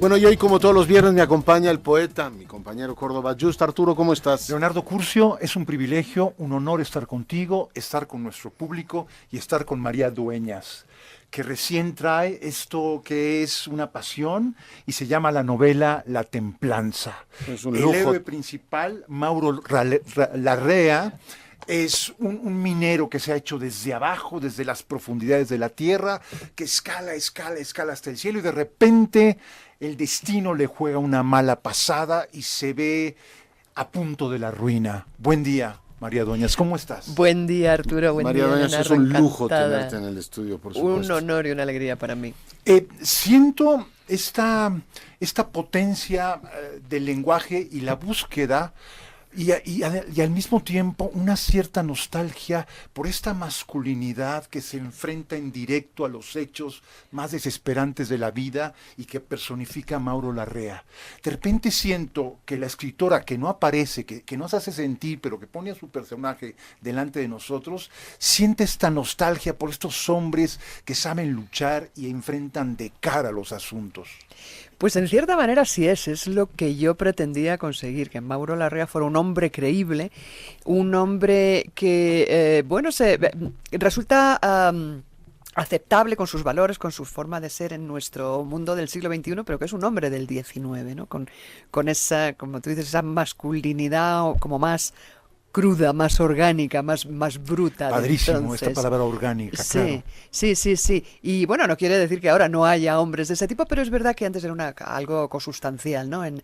Bueno, y hoy, como todos los viernes, me acompaña el poeta, mi compañero Córdoba Just. Arturo, ¿cómo estás? Leonardo Curcio, es un privilegio, un honor estar contigo, estar con nuestro público y estar con María Dueñas, que recién trae esto que es una pasión y se llama la novela La Templanza. Es un El lujo. héroe principal, Mauro Larrea, es un minero que se ha hecho desde abajo, desde las profundidades de la tierra, que escala hasta el cielo y de repente el destino le juega una mala pasada y se ve a punto de la ruina. Buen día, María Dueñas, ¿cómo estás? Buen día, Arturo. Buen María día, Dueñas, Leonardo. es un lujo Encantada. tenerte en el estudio, por Un supuesto. honor y una alegría para mí. Siento esta potencia del lenguaje y la búsqueda y al mismo tiempo una cierta nostalgia por esta masculinidad que se enfrenta en directo a los hechos más desesperantes de la vida y que personifica a Mauro Larrea. De repente siento que la escritora que no aparece, que nos hace sentir, pero que pone a su personaje delante de nosotros, siente esta nostalgia por estos hombres que saben luchar y enfrentan de cara los asuntos. Pues en cierta manera sí es lo que yo pretendía conseguir, que Mauro Larrea fuera un hombre creíble, un hombre que, resulta aceptable con sus valores, con su forma de ser en nuestro mundo del siglo XXI, pero que es un hombre del XIX, ¿no? Con esa, como tú dices, esa masculinidad como más cruda, más orgánica, más bruta. Padrísimo esta palabra orgánica, sí, claro. Sí. Y bueno, no quiere decir que ahora no haya hombres de ese tipo, pero es verdad que antes era algo consustancial, ¿no? En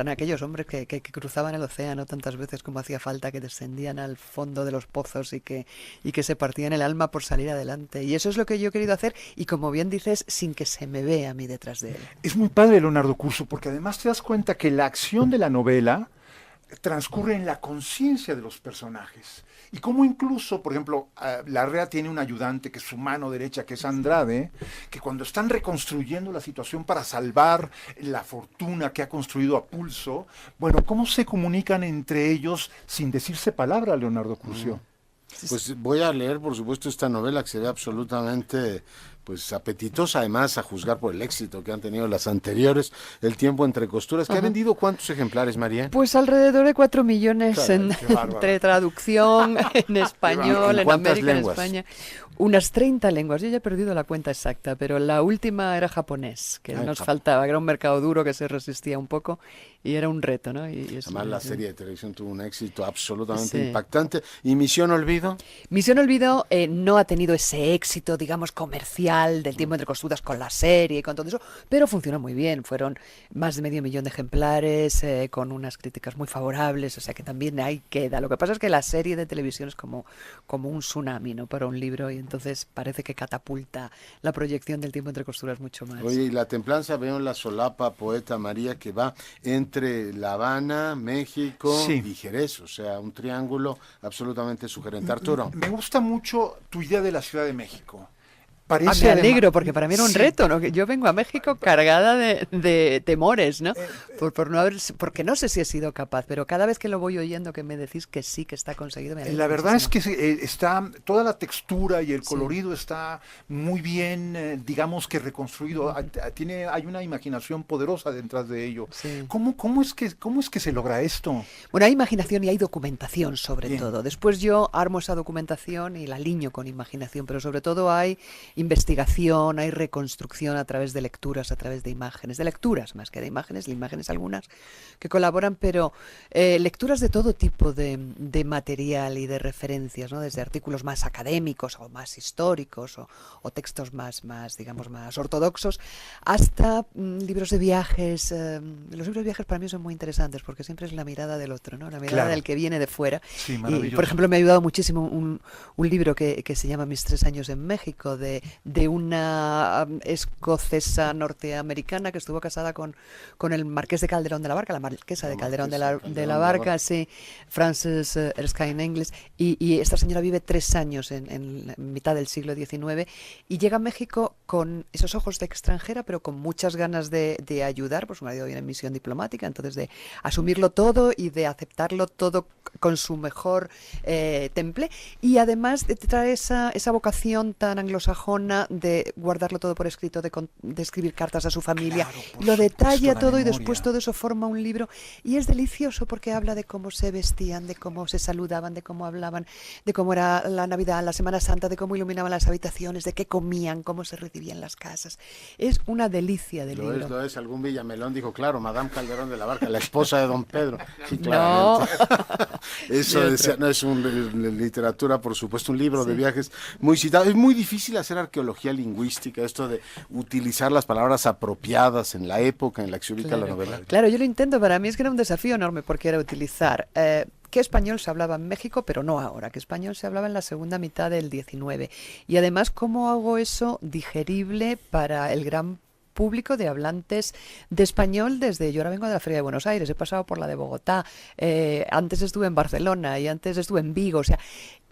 aquellos hombres que cruzaban el océano tantas veces como hacía falta, que descendían al fondo de los pozos y que se partían el alma por salir adelante. Y eso es lo que yo he querido hacer, y como bien dices, sin que se me vea a mí detrás de él. Es muy padre, Leonardo Curcio, porque además te das cuenta que la acción de la novela transcurre en la conciencia de los personajes. Y como incluso, por ejemplo, Larrea tiene un ayudante que es su mano derecha, que es Andrade, que cuando están reconstruyendo la situación para salvar la fortuna que ha construido a pulso, bueno, ¿cómo se comunican entre ellos sin decirse palabra, Leonardo Curcio? Pues voy a leer, por supuesto, esta novela que se ve absolutamente apetitosa, además, a juzgar por el éxito que han tenido las anteriores, El tiempo entre costuras. ¿Que ha vendido cuántos ejemplares, María? Pues alrededor de 4 millones Caray, entre traducción, en español, en ¿Cuántas América, lenguas? en España. Unas 30 lenguas. Yo ya he perdido la cuenta exacta, pero la última era japonés, que nos faltaba, que era un mercado duro que se resistía un poco y era un reto, ¿no? Además, la serie de televisión tuvo un éxito absolutamente impactante. ¿Y Misión Olvido? Misión Olvido no ha tenido ese éxito, digamos, comercial del tiempo entre costuras con la serie y con todo eso, pero funcionó muy bien. Fueron más de 500.000 de ejemplares, con unas críticas muy favorables, o sea que también ahí queda. Lo que pasa es que la serie de televisión es como un tsunami, ¿no? Para un libro, y entonces parece que catapulta la proyección del tiempo entre costuras mucho más. Oye, y La Templanza, veo en la solapa, poeta María, que va entre La Habana, México y Jerez, o sea, un triángulo absolutamente sugerente. Arturo. Me gusta mucho tu idea de la Ciudad de México. Me alegro, porque para mí era un reto, ¿no? Yo vengo a México cargada de temores, ¿no? Porque no sé si he sido capaz, pero cada vez que lo voy oyendo, que me decís que sí, que está conseguido, me alegra. La verdad muchísimo. Es que está toda la textura y el colorido está muy bien, digamos que reconstruido. Hay una imaginación poderosa detrás de ello. Sí. ¿Cómo es que se logra esto? Bueno, hay imaginación y hay documentación, sobre todo. Después yo armo esa documentación y la aliño con imaginación, pero sobre todo hay investigación, hay reconstrucción a través de lecturas, a través de imágenes, más que de imágenes algunas que colaboran, pero lecturas de todo tipo de material y de referencias, ¿no? Desde artículos más académicos o más históricos o textos más, digamos, más ortodoxos, hasta libros de viajes. Los libros de viajes para mí son muy interesantes porque siempre es la mirada del otro, ¿no? La mirada del que viene de fuera. Sí, y, por ejemplo, me ha ayudado muchísimo un libro que se llama Mis 3 años en México, de una escocesa norteamericana que estuvo casada con el marqués de Calderón de la Barca, la marquesa de Calderón de la Barca, sí, Frances Erskine Inglis, y esta señora vive 3 años en mitad del siglo XIX y llega a México con esos ojos de extranjera, pero con muchas ganas de ayudar, pues su marido viene en misión diplomática, entonces de asumirlo todo y de aceptarlo todo con su mejor temple, y además de traer esa vocación tan anglosajona de guardarlo todo por escrito, de escribir cartas a su familia, Claro, lo detalla la todo y memoria. después todo eso forma un libro, y es delicioso porque habla de cómo se vestían, de cómo se saludaban, de cómo hablaban, de cómo era la Navidad, la Semana Santa, de cómo iluminaban las habitaciones, de qué comían, cómo se recibían las casas. Es una delicia de libro. Lo es. Algún Villamelón dijo, claro, Madame Calderón de la Barca, la esposa de don Pedro. Sí, No. claramente. Eso decía, no es literatura, por supuesto, un libro de Sí. viajes muy citado. Es muy difícil hacer arqueología lingüística, esto de utilizar las palabras apropiadas en la época en la que se ubica la novela. Claro, yo lo intento, para mí es que era un desafío enorme porque era utilizar qué español se hablaba en México, pero no ahora, qué español se hablaba en la segunda mitad del 19. Y además, ¿cómo hago eso digerible para el gran público de hablantes de español? Desde yo ahora vengo de la Feria de Buenos Aires, he pasado por la de Bogotá, antes estuve en Barcelona y antes estuve en Vigo, o sea,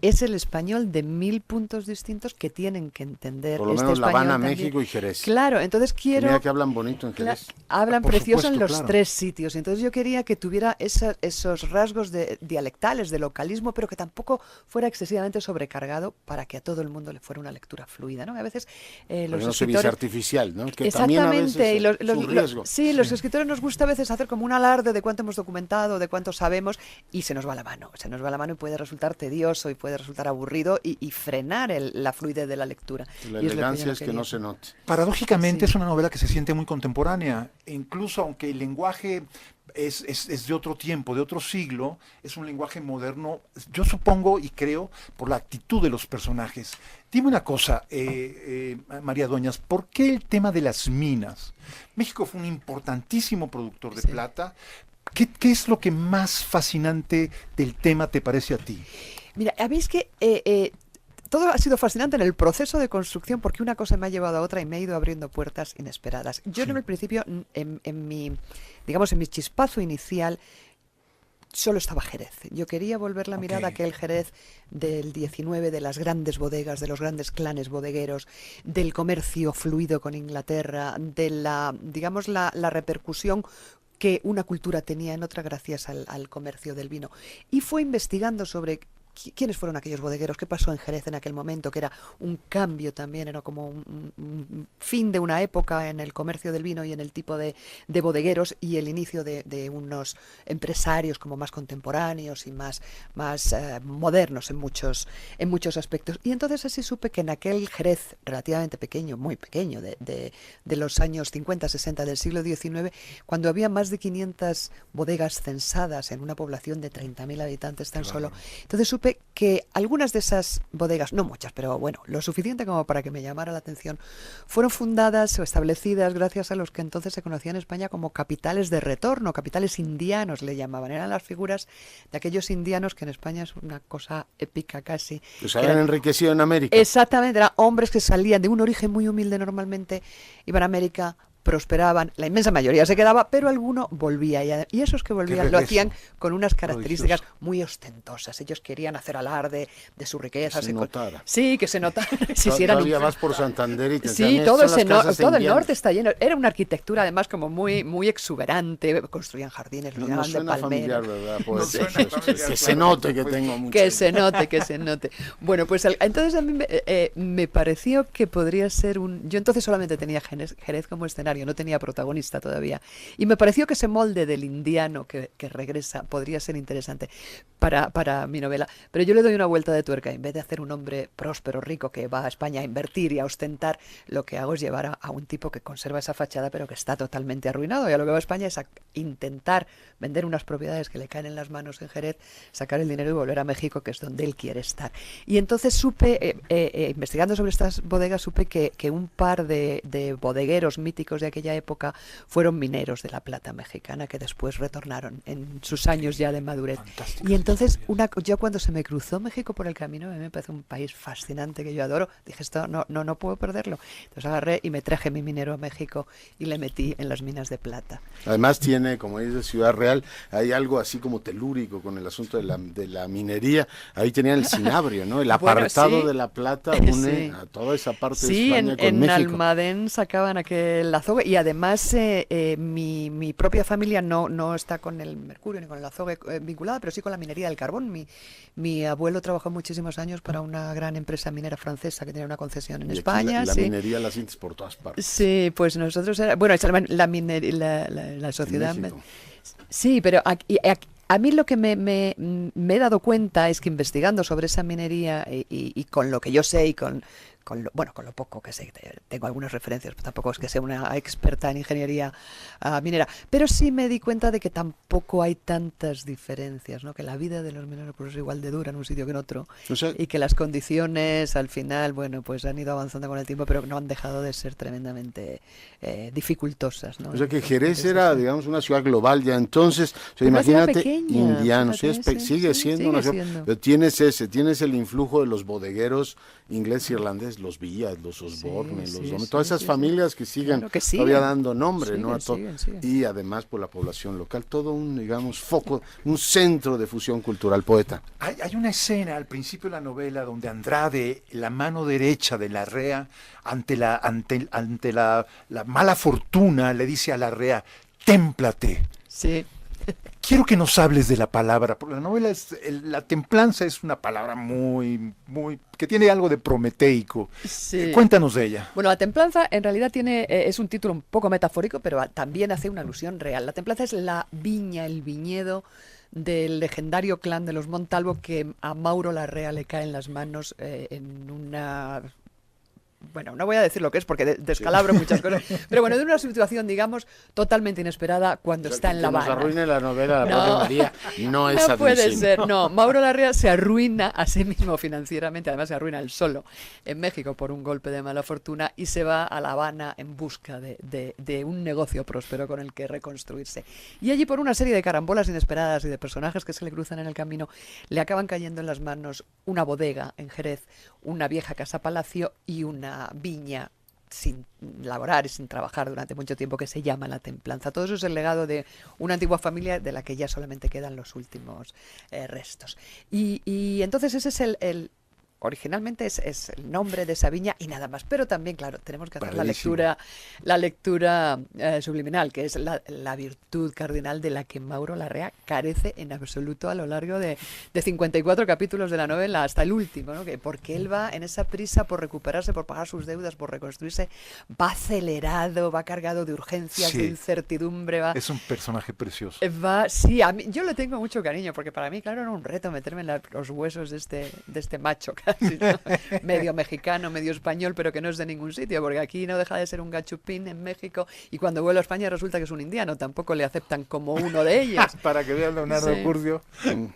es el español de 1000 puntos distintos que tienen que entender. Por lo menos La Habana, México y Jerez. Claro, entonces quiero... Mira que hablan bonito en Jerez. Hablan Por precioso en supuesto, los claro. 3 sitios. Entonces yo quería que tuviera esos rasgos dialectales, de localismo, pero que tampoco fuera excesivamente sobrecargado para que a todo el mundo le fuera una lectura fluida, ¿no? Que a veces los No se vice escritores... artificial, ¿no? Que también a veces Exactamente, y es un riesgo. sí, los escritores nos gusta a veces hacer como un alarde de cuánto hemos documentado, de cuánto sabemos, y se nos va la mano, y puede resultar tedioso y puede resultar aburrido y frenar la fluidez de la lectura. La Y es lo que yo elegancia no es que quería. no se note. Paradójicamente Sí. es una novela que se siente muy contemporánea, e incluso aunque el lenguaje es de otro tiempo, de otro siglo, es un lenguaje moderno, yo supongo y creo, por la actitud de los personajes. Dime una cosa, María Dueñas, ¿por qué el tema de las minas? México fue un importantísimo productor de Sí. plata. ¿Qué es lo que más fascinante del tema te parece a ti? Mira, a mí es que todo ha sido fascinante en el proceso de construcción porque una cosa me ha llevado a otra y me ha ido abriendo puertas inesperadas. Yo en el principio, en mi chispazo inicial, solo estaba Jerez. Yo quería volver la mirada a aquel Jerez del 19, de las grandes bodegas, de los grandes clanes bodegueros, del comercio fluido con Inglaterra, de la repercusión que una cultura tenía en otra gracias al comercio del vino. Y fue investigando sobre quiénes fueron aquellos bodegueros, qué pasó en Jerez en aquel momento, que era un cambio también, era como un fin de una época en el comercio del vino y en el tipo de bodegueros, y el inicio de unos empresarios como más contemporáneos y más modernos en muchos aspectos. Y entonces así supe que en aquel Jerez relativamente pequeño, muy pequeño, de los años 50, 60 del siglo XIX, cuando había más de 500 bodegas censadas en una población de 30.000 habitantes tan solo, entonces supe que algunas de esas bodegas, no muchas, pero bueno, lo suficiente como para que me llamara la atención, fueron fundadas o establecidas gracias a los que entonces se conocían en España como capitales de retorno, capitales indianos le llamaban. Eran las figuras de aquellos indianos que en España es una cosa épica casi. Que se habían enriquecido en América. Exactamente, eran hombres que salían de un origen muy humilde normalmente, iban a América, prosperaban, la inmensa mayoría se quedaba, pero alguno volvía, y esos que volvían lo hacían con unas características muy ostentosas. Ellos querían hacer alarde de su riqueza. Que se notara. Sí, que se notara. Todavía vas por Santander y te Sí, enseñan, todo "Estas son las casas todo el indianas". norte está lleno. Era una arquitectura además como muy exuberante, construían jardines, No, los no llamaban de suena palmeras. familiar, ¿verdad? Pues, suena familiar, que se claro, note que pues, tengo mucho. Que se note. Bueno, pues entonces a mí me pareció que podría ser yo entonces solamente tenía Jerez como escenario, no tenía protagonista todavía. Y me pareció que ese molde del indiano que regresa podría ser interesante para mi novela. Pero yo le doy una vuelta de tuerca. En vez de hacer un hombre próspero, rico, que va a España a invertir y a ostentar, lo que hago es llevar a un tipo que conserva esa fachada, pero que está totalmente arruinado. Y a lo que va a España es a intentar vender unas propiedades que le caen en las manos en Jerez, sacar el dinero y volver a México, que es donde él quiere estar. Y entonces supe, investigando sobre estas bodegas, supe que un par de bodegueros míticos de aquella época fueron mineros de la plata mexicana que después retornaron en sus años ya de madurez. Fantástica Y entonces entonces, yo cuando se me cruzó México por el camino, a mí me parece un país fascinante que yo adoro, dije, esto no puedo perderlo. Entonces agarré y me traje mi minero a México y le metí en las minas de plata. Además tiene, como dice Ciudad Real, hay algo así como telúrico con el asunto de la minería. Ahí tenían el cinabrio, ¿no? El apartado sí. de la plata une a toda esa parte de España con México. En Almadén sacaban aquel azogue y además mi propia familia no está con el mercurio ni con el azogue vinculada, pero sí con la minería del carbón. Mi abuelo trabajó muchísimos años para una gran empresa minera francesa que tenía una concesión en España. La minería la sientes por todas partes. Sí, pues nosotros la sociedad. Sí, pero a mí lo que me he dado cuenta es que investigando sobre esa minería y con lo que yo sé y con lo poco que sé, tengo algunas referencias, pero tampoco es que sea una experta en ingeniería minera, pero sí me di cuenta de que tampoco hay tantas diferencias, ¿no? Que la vida de los mineros pues, es igual de dura en un sitio que en otro, o sea, y que las condiciones al final, bueno, pues han ido avanzando con el tiempo, pero no han dejado de ser tremendamente dificultosas, ¿no? O sea que Jerez era, digamos, una ciudad global ya entonces, o sea, imagínate, indianos, sigue siendo una ciudad, pero tienes el influjo de los bodegueros inglés y irlandés, los Villas, los Osborne, todas esas familias que siguen, claro que todavía dando nombre, ¿no? Siguen. Y además por la población local, todo un, digamos, foco, un centro de fusión cultural, poeta. Hay una escena al principio de la novela donde Andrade, la mano derecha de Larrea, ante la mala fortuna, le dice a Larrea, témplate. Sí. Quiero que nos hables de la palabra, porque la novela la templanza es una palabra muy, que tiene algo de prometeico. Sí. Cuéntanos de ella. Bueno, la templanza en realidad es un título un poco metafórico, pero también hace una alusión real. La templanza es la viña, el viñedo del legendario clan de los Montalvo que a Mauro Larrea le cae en las manos en una... Bueno, no voy a decir lo que es porque descalabro muchas cosas, pero bueno, de una situación, digamos, totalmente inesperada cuando está en La Habana. Que nos arruine la novela, la propia María, no es No puede admisible. ser, no. Mauro Larrea se arruina a sí mismo financieramente, además se arruina él solo en México por un golpe de mala fortuna y se va a La Habana en busca de un negocio próspero con el que reconstruirse. Y allí por una serie de carambolas inesperadas y de personajes que se le cruzan en el camino, le acaban cayendo en las manos una bodega en Jerez, una vieja casa palacio y una viña sin laborar y sin trabajar durante mucho tiempo que se llama La Templanza. Todo eso es el legado de una antigua familia de la que ya solamente quedan los últimos restos. Y entonces ese es originalmente es el nombre de esa viña y nada más, pero también, claro, tenemos que hacer la lectura subliminal, que es la virtud cardinal de la que Mauro Larrea carece en absoluto a lo largo de 54 capítulos de la novela, hasta el último, ¿no? Porque él va en esa prisa por recuperarse, por pagar sus deudas, por reconstruirse, va acelerado, va cargado de urgencias, de incertidumbre. Es un personaje precioso. Sí, yo le tengo mucho cariño, porque para mí, claro, era un reto meterme en los huesos de este macho, casi, ¿no? Medio mexicano, medio español, pero que no es de ningún sitio, porque aquí no deja de ser un gachupín en México y cuando vuelve a España resulta que es un indiano, tampoco le aceptan como uno de ellos. Para que vean Leonardo Curcio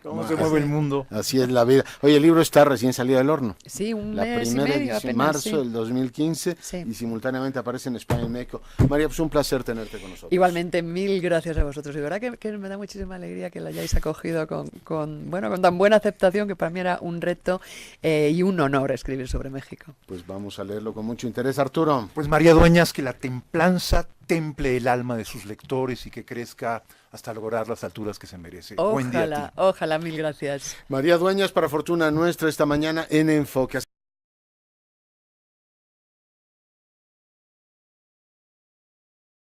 cómo se mueve el mundo. Así es la vida. Oye, el libro está recién salido del horno. Sí, la mes primera y medio edición, apenas, marzo del 2015, y simultáneamente aparece en España y México. María, pues un placer tenerte con nosotros. Igualmente, mil gracias a vosotros. Y verdad que me da muchísima alegría que la hayáis acogido con tan buena aceptación, que para mí era un reto y un honor escribir sobre México. Pues vamos a leerlo con mucho interés, Arturo. Pues María Dueñas, que la templanza temple el alma de sus lectores y que crezca hasta lograr las alturas que se merece. Buen día a ti. Ojalá, mil gracias. María Dueñas, para fortuna nuestra, esta mañana en Enfoque.